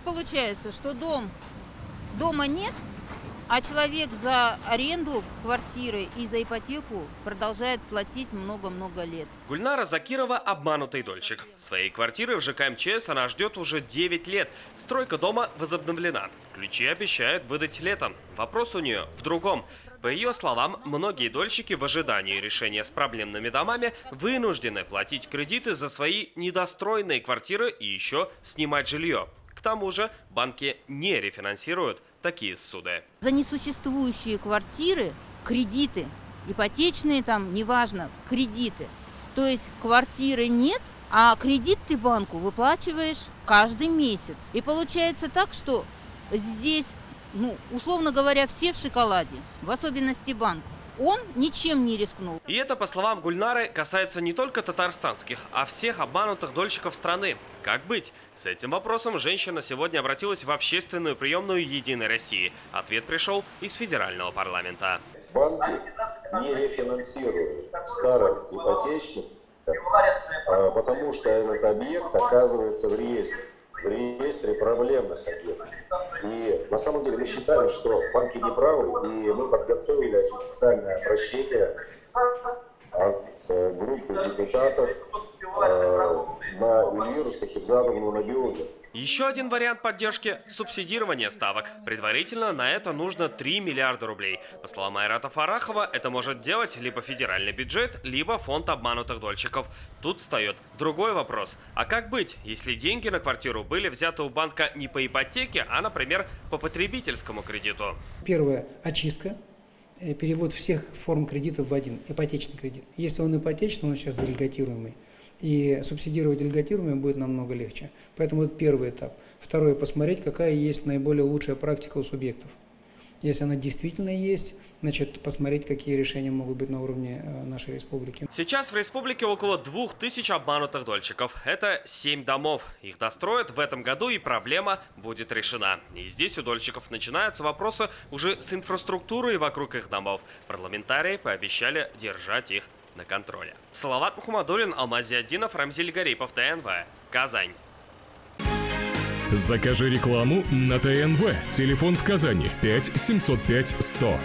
получается, что дома нет, а человек за аренду квартиры и за ипотеку продолжает платить много-много лет. Гульнара Закирова – обманутый дольщик. Своей квартиры в ЖК МЧС она ждет уже 9 лет. Стройка дома возобновлена. Ключи обещают выдать летом. Вопрос у нее в другом. По ее словам, многие дольщики в ожидании решения с проблемными домами вынуждены платить кредиты за свои недостроенные квартиры и еще снимать жилье. К тому же банки не рефинансируют такие ссуды. За несуществующие квартиры кредиты, ипотечные там, неважно, кредиты. То есть квартиры нет, а кредит ты банку выплачиваешь каждый месяц. И получается так, что здесь, условно говоря, все в шоколаде, в особенности банк. Он ничем не рискнул. И это, по словам Гульнары, касается не только татарстанских, а всех обманутых дольщиков страны. Как быть? С этим вопросом женщина сегодня обратилась в общественную приемную «Единой России». Ответ пришел из федерального парламента. Банки не рефинансируют старых ипотечных, потому что этот объект оказывается в реестре проблемных объектов. И на самом деле мы считаем, что банки не правы, и мы подготовили официальное обращение от группы депутатов на Эльвиру Сахибзадовну Набиуллину. Еще один вариант поддержки – субсидирование ставок. Предварительно на это нужно 3 миллиарда рублей. По словам Айрата Фарахова, это может делать либо федеральный бюджет, либо фонд обманутых дольщиков. Тут встает другой вопрос. А как быть, если деньги на квартиру были взяты у банка не по ипотеке, а, например, по потребительскому кредиту? Первое – очистка. Перевод всех форм кредитов в один – ипотечный кредит. Если он ипотечный, он сейчас зальготируемый. И субсидировать льготируемый будет намного легче. Поэтому это первый этап. Второе – посмотреть, какая есть наиболее лучшая практика у субъектов. Если она действительно есть, значит, посмотреть, какие решения могут быть на уровне нашей республики. Сейчас в республике около 2000 обманутых дольщиков. Это 7 домов. Их достроят в этом году, и проблема будет решена. И здесь у дольщиков начинаются вопросы уже с инфраструктурой вокруг их домов. Парламентарии пообещали держать их на контроле. Салават Мухаммадуллин, Алмаз Зиаддинов, Рамзиль Гарипов, ТНВ, Казань. Закажи рекламу на ТНВ. Телефон в Казани 5 705 100.